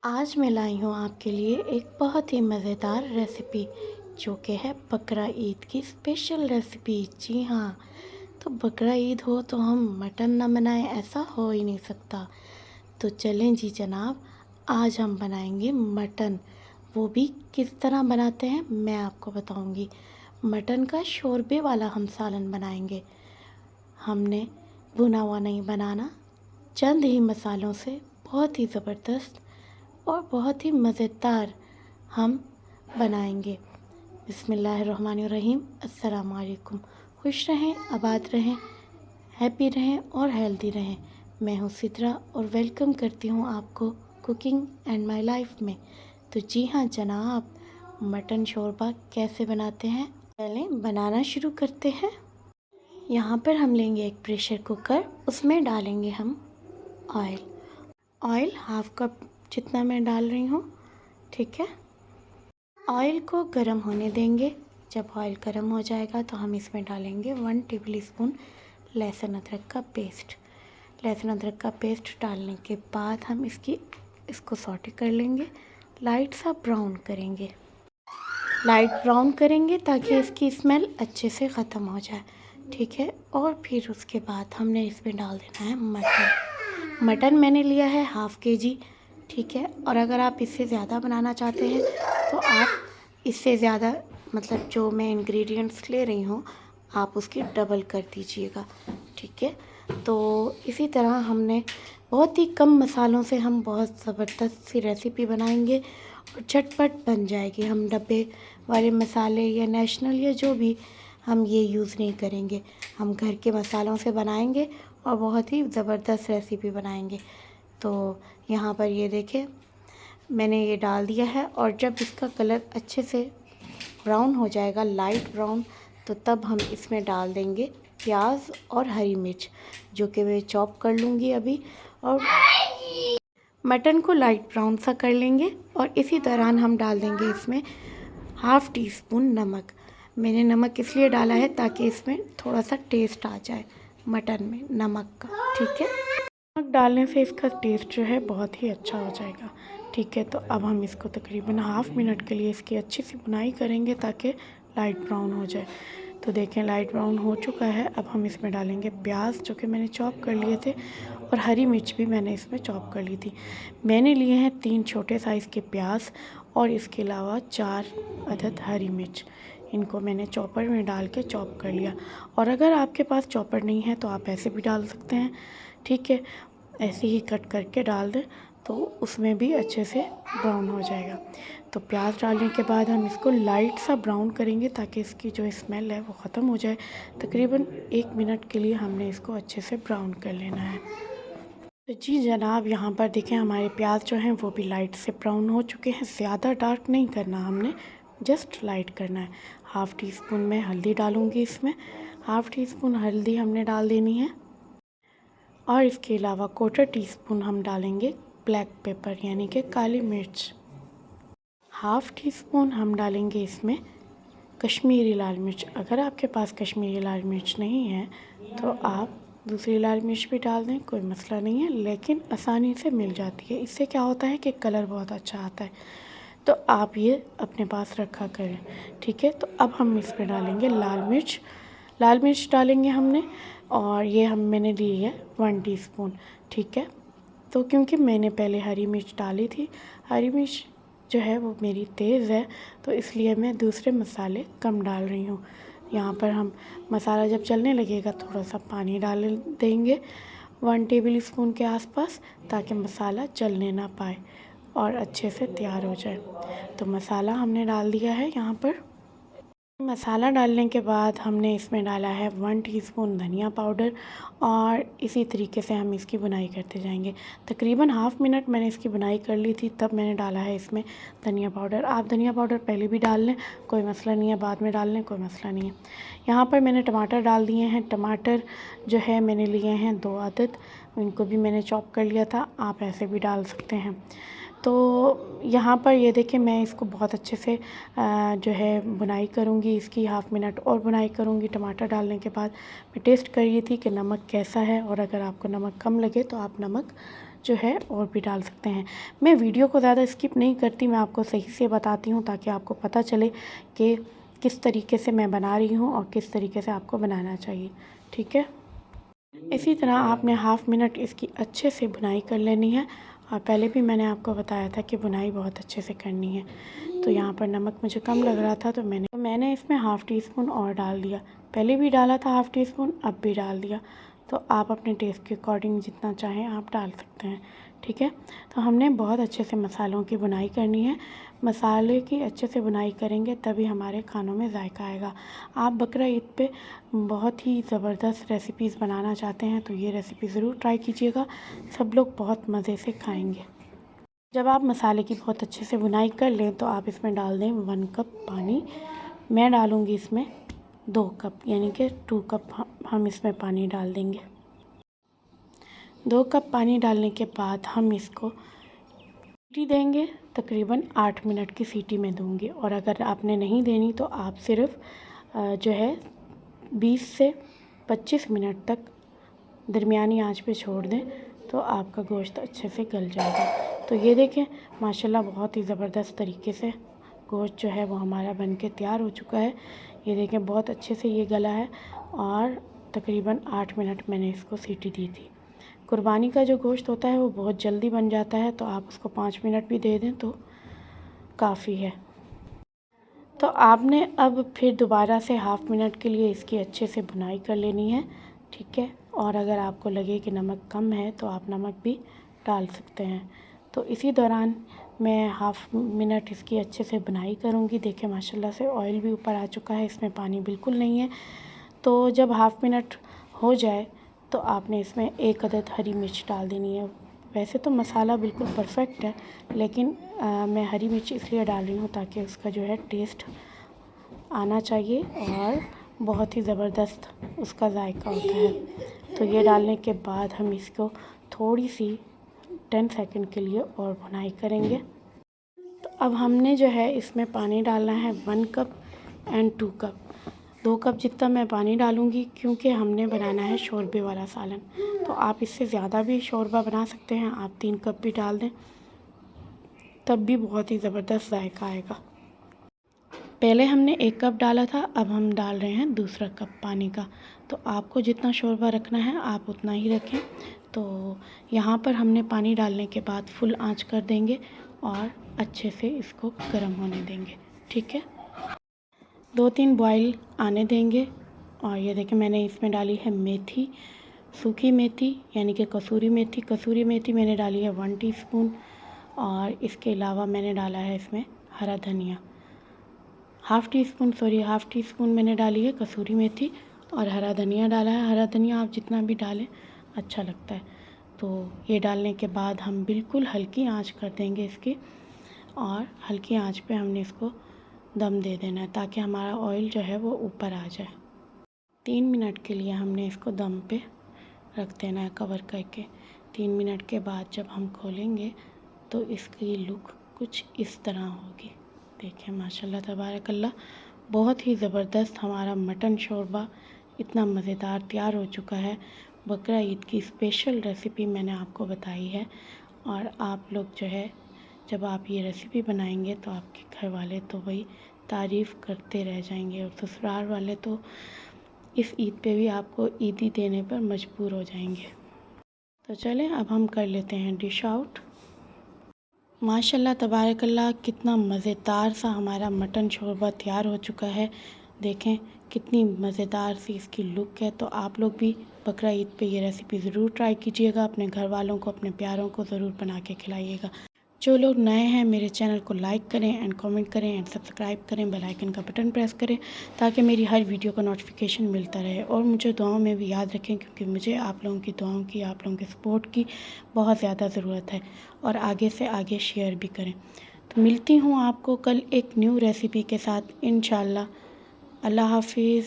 आज मैं लाई हूँ आपके लिए एक बहुत ही मज़ेदार रेसिपी जो कि है बकरा ईद की स्पेशल रेसिपी। जी हाँ, तो बकरा ईद हो तो हम मटन ना बनाएं, ऐसा हो ही नहीं सकता। तो चलें जी जनाब, आज हम बनाएंगे मटन। वो भी किस तरह बनाते हैं मैं आपको बताऊंगी। मटन का शोरबे वाला हम सालन बनाएंगे। हमने भुना हुआ नहीं बनाना, चंद ही मसालों से बहुत ही ज़बरदस्त और बहुत ही मज़ेदार हम बनाएंगे। बिस्मिल्लाहिर्रहमानिर्रहीम। अस्सलाम वालेकुम। खुश रहें, आबाद रहें, हैप्पी रहें और हेल्दी रहें। मैं हूँ सिद्रा और वेलकम करती हूँ आपको कुकिंग एंड माय लाइफ में। तो जी हाँ जनाब, मटन शोरबा कैसे बनाते हैं चलें बनाना शुरू करते हैं। यहाँ पर हम लेंगे एक प्रेशर कुकर, उसमें डालेंगे हम ऑयल। ऑयल हाफ कप जितना मैं डाल रही हूँ, ठीक है। ऑयल को गर्म होने देंगे। जब ऑयल गर्म हो जाएगा तो हम इसमें डालेंगे 1 टेबल स्पून लहसुन अदरक का पेस्ट। लहसुन अदरक का पेस्ट डालने के बाद हम इसको सॉटे कर लेंगे। लाइट सा ब्राउन करेंगे, लाइट ब्राउन करेंगे ताकि इसकी स्मेल अच्छे से ख़त्म हो जाए, ठीक है। और फिर उसके बाद हमने इसमें डाल देना है मटन। मटन मैंने लिया है हाफ़ केजी, ठीक है। और अगर आप इससे ज़्यादा बनाना चाहते हैं तो आप इससे ज़्यादा, मतलब जो मैं इंग्रेडिएंट्स ले रही हूँ आप उसकी डबल कर दीजिएगा, ठीक है। तो इसी तरह हमने बहुत ही कम मसालों से हम बहुत ज़बरदस्त सी रेसिपी बनाएंगे और झटपट बन जाएगी। हम डब्बे वाले मसाले या नेशनल या जो भी, हम ये यूज़ नहीं करेंगे। हम घर के मसालों से बनाएंगे और बहुत ही ज़बरदस्त रेसिपी बनाएंगे। तो यहाँ पर ये देखें, मैंने ये डाल दिया है और जब इसका कलर अच्छे से ब्राउन हो जाएगा, लाइट ब्राउन, तो तब हम इसमें डाल देंगे प्याज और हरी मिर्च, जो कि मैं चॉप कर लूँगी अभी। और मटन को लाइट ब्राउन सा कर लेंगे और इसी दौरान हम डाल देंगे इसमें हाफ़ टी स्पून नमक। मैंने नमक इसलिए डाला है ताकि इसमें थोड़ा सा टेस्ट आ जाए मटन में नमक का, ठीक है। नमक डालने से इसका टेस्ट जो है बहुत ही अच्छा हो जाएगा, ठीक है। तो अब हम इसको तकरीबन हाफ़ मिनट के लिए इसकी अच्छी सी बुनाई करेंगे ताकि लाइट ब्राउन हो जाए। तो देखें लाइट ब्राउन हो चुका है। अब हम इसमें डालेंगे प्याज जो कि मैंने चॉप कर लिए थे, और हरी मिर्च भी मैंने इसमें चॉप कर ली थी। मैंने लिए हैं 3 छोटे साइज़ के प्याज और इसके अलावा 4 अदद हरी मिर्च। इनको मैंने चॉपर में डाल के चॉप कर लिया। और अगर आपके पास चॉपर नहीं है तो आप ऐसे भी डाल सकते हैं, ठीक है। ऐसे ही कट करके डाल दें तो उसमें भी अच्छे से ब्राउन हो जाएगा। तो प्याज डालने के बाद हम इसको लाइट सा ब्राउन करेंगे ताकि इसकी जो स्मेल है वो ख़त्म हो जाए। तकरीबन 1 मिनट के लिए हमने इसको अच्छे से ब्राउन कर लेना है। तो जी जनाब, यहाँ पर देखें हमारे प्याज जो हैं वो भी लाइट से ब्राउन हो चुके हैं। ज़्यादा डार्क नहीं करना हमने, जस्ट लाइट करना है। हाफ़ टी स्पून मैं हल्दी डालूँगी इसमें। हाफ़ टी स्पून हल्दी हमने डाल देनी है और इसके अलावा 1/4 टीस्पून हम डालेंगे ब्लैक पेपर यानी कि काली मिर्च। हाफ़ टी स्पून हम डालेंगे इसमें कश्मीरी लाल मिर्च। अगर आपके पास कश्मीरी लाल मिर्च नहीं है तो आप दूसरी लाल मिर्च भी डाल दें, कोई मसला नहीं है, लेकिन आसानी से मिल जाती है। इससे क्या होता है कि कलर बहुत अच्छा आता है। तो आप ये अपने पास रखा करें, ठीक है। तो अब हम इसमें डालेंगे लाल मिर्च। लाल मिर्च डालेंगे हमने, और ये मैंने ली है 1 टीस्पून, ठीक है। तो क्योंकि मैंने पहले हरी मिर्च डाली थी, हरी मिर्च जो है वो मेरी तेज़ है, तो इसलिए मैं दूसरे मसाले कम डाल रही हूँ। यहाँ पर हम मसाला जब चलने लगेगा थोड़ा सा पानी डाल देंगे 1 टेबल स्पून के आसपास, ताकि मसाला जलने ना पाए और अच्छे से तैयार हो जाए। तो मसाला हमने डाल दिया है यहाँ पर। मसाला डालने के बाद हमने इसमें डाला है 1 टीस्पून धनिया पाउडर, और इसी तरीके से हम इसकी बुनाई करते जाएंगे। तकरीबन हाफ़ मिनट मैंने इसकी बुनाई कर ली थी, तब मैंने डाला है इसमें धनिया पाउडर। आप धनिया पाउडर पहले भी डाल लें, कोई मसला नहीं है, बाद में डाल लें, कोई मसला नहीं है। यहाँ पर मैंने टमाटर डाल दिए हैं। टमाटर जो है मैंने लिए हैं 2 अदद, इनको भी मैंने चॉप कर लिया था, आप ऐसे भी डाल सकते हैं। तो यहाँ पर ये देखिए मैं इसको बहुत अच्छे से जो है बुनाई करूँगी, इसकी हाफ़ मिनट और बुनाई करूँगी। टमाटर डालने के बाद मैं टेस्ट कर रही थी कि नमक कैसा है, और अगर आपको नमक कम लगे तो आप नमक जो है और भी डाल सकते हैं। मैं वीडियो को ज़्यादा स्किप नहीं करती, मैं आपको सही से बताती हूँ ताकि आपको पता चले कि किस तरीके से मैं बना रही हूँ और किस तरीके से आपको बनाना चाहिए। ठीक है, इसी तरह आपने हाफ़ मिनट इसकी अच्छे से बुनाई कर लेनी है। और पहले भी मैंने आपको बताया था कि बुनाई बहुत अच्छे से करनी है। तो यहाँ पर नमक मुझे कम लग रहा था तो मैंने इसमें हाफ़ टी स्पून और डाल दिया। पहले भी डाला था हाफ़ टी स्पून, अब भी डाल दिया। तो आप अपने टेस्ट के अकॉर्डिंग जितना चाहें आप डाल सकते हैं। ठीक है, तो हमने बहुत अच्छे से मसालों की बुनाई करनी है। मसाले की अच्छे से बुनाई करेंगे तभी हमारे खानों में जायका आएगा। आप बकरा ईद पे बहुत ही ज़बरदस्त रेसिपीज़ बनाना चाहते हैं तो ये रेसिपी ज़रूर ट्राई कीजिएगा, सब लोग बहुत मज़े से खाएंगे। जब आप मसाले की बहुत अच्छे से बुनाई कर लें तो आप इसमें डाल दें 1 कप पानी। मैं डालूँगी इसमें 2 कप, यानी कि 2 कप हम इसमें पानी डाल देंगे। 2 कप पानी डालने के बाद हम इसको सीटी देंगे, तकरीबन 8 मिनट की सीटी में दूंगी। और अगर आपने नहीं देनी तो आप सिर्फ जो है 20 से 25 मिनट तक दरमियानी आंच पे छोड़ दें तो आपका गोश्त अच्छे से गल जाएगा। तो ये देखें माशाल्लाह बहुत ही ज़बरदस्त तरीके से गोश्त जो है वो हमारा बन के तैयार हो चुका है। ये देखें बहुत अच्छे से ये गला है और तकरीबन 8 मिनट मैंने इसको सीटी दी थी। कुर्बानी का जो गोश्त होता है वो बहुत जल्दी बन जाता है, तो आप उसको 5 मिनट भी दे दें तो काफ़ी है। तो आपने अब फिर दोबारा से हाफ़ मिनट के लिए इसकी अच्छे से बुनाई कर लेनी है। ठीक है, और अगर आपको लगे कि नमक कम है तो आप नमक भी डाल सकते हैं। तो इसी दौरान मैं हाफ़ मिनट इसकी अच्छे से बुनाई करूँगी। देखिए माशाल्लाह से ऑयल भी ऊपर आ चुका है, इसमें पानी बिल्कुल नहीं है। तो जब हाफ़ मिनट हो जाए तो आपने इसमें 1 अदद हरी मिर्च डाल देनी है। वैसे तो मसाला बिल्कुल परफेक्ट है, लेकिन मैं हरी मिर्च इसलिए डाल रही हूँ ताकि उसका जो है टेस्ट आना चाहिए और बहुत ही ज़बरदस्त उसका जायका होता है। तो ये डालने के बाद हम इसको थोड़ी सी 10 सेकंड के लिए और भुनाई करेंगे। तो अब हमने जो है इसमें पानी डालना है 1 कप एंड 2 कप। 2 कप जितना मैं पानी डालूँगी क्योंकि हमने बनाना है शोरबे वाला सालन। तो आप इससे ज़्यादा भी शोरबा बना सकते हैं, आप 3 कप भी डाल दें तब भी बहुत ही ज़बरदस्त जायका आएगा। पहले हमने 1 कप डाला था, अब हम डाल रहे हैं दूसरा कप पानी का। तो आपको जितना शोरबा रखना है आप उतना ही रखें। तो यहाँ पर हमने पानी डालने के बाद फुल आंच कर देंगे और अच्छे से इसको गर्म होने देंगे। ठीक है, 2-3 बॉयल आने देंगे। और ये देखें मैंने इसमें डाली है मेथी, सूखी मेथी यानी कि कसूरी मेथी। कसूरी मेथी मैंने डाली है 1 टीस्पून और इसके अलावा मैंने डाला है इसमें हरा धनिया हाफ़ टी स्पून मैंने डाली है कसूरी मेथी और हरा धनिया डाला है। हरा धनिया आप जितना भी डालें अच्छा लगता है। तो ये डालने के बाद हम बिल्कुल हल्की आंच कर देंगे इसकी और हल्की आंच पे हमने इसको दम दे देना है ताकि हमारा ऑयल जो है वो ऊपर आ जाए। 3 मिनट के लिए हमने इसको दम पे रख देना है कवर करके। 3 मिनट के बाद जब हम खोलेंगे तो इसकी लुक कुछ इस तरह होगी। देखिए माशाल्लाह तबारकल्ला बहुत ही ज़बरदस्त हमारा मटन शोरबा इतना मज़ेदार तैयार हो चुका है। बकरा ईद की स्पेशल रेसिपी मैंने आपको बताई है और आप लोग जो है जब आप ये रेसिपी बनाएंगे तो आपके घर वाले तो वही तारीफ़ करते रह जाएंगे और ससुराल वाले तो इस ईद पे भी आपको ईदी देने पर मजबूर हो जाएंगे। तो चलें अब हम कर लेते हैं डिश आउट। माशाल्लाह तबारकल्ला कितना मज़ेदार सा हमारा मटन शोरबा तैयार हो चुका है। देखें कितनी मज़ेदार सी इसकी लुक है। तो आप लोग भी बकरा ईद पे ये रेसिपी ज़रूर ट्राई कीजिएगा, अपने घर वालों को अपने प्यारों को ज़रूर बना के खिलाइएगा। जो लोग नए हैं मेरे चैनल को लाइक करें एंड कमेंट करें एंड सब्सक्राइब करें, बेल आइकन का बटन प्रेस करें ताकि मेरी हर वीडियो का नोटिफिकेशन मिलता रहे। और मुझे दुआओं में भी याद रखें क्योंकि मुझे आप लोगों की दुआओं की, आप लोगों के सपोर्ट की बहुत ज़्यादा ज़रूरत है। और आगे से आगे शेयर भी करें। तो मिलती हूँ आपको कल एक न्यू रेसिपी के साथ इंशाल्लाह। अल्लाह हाफिज़।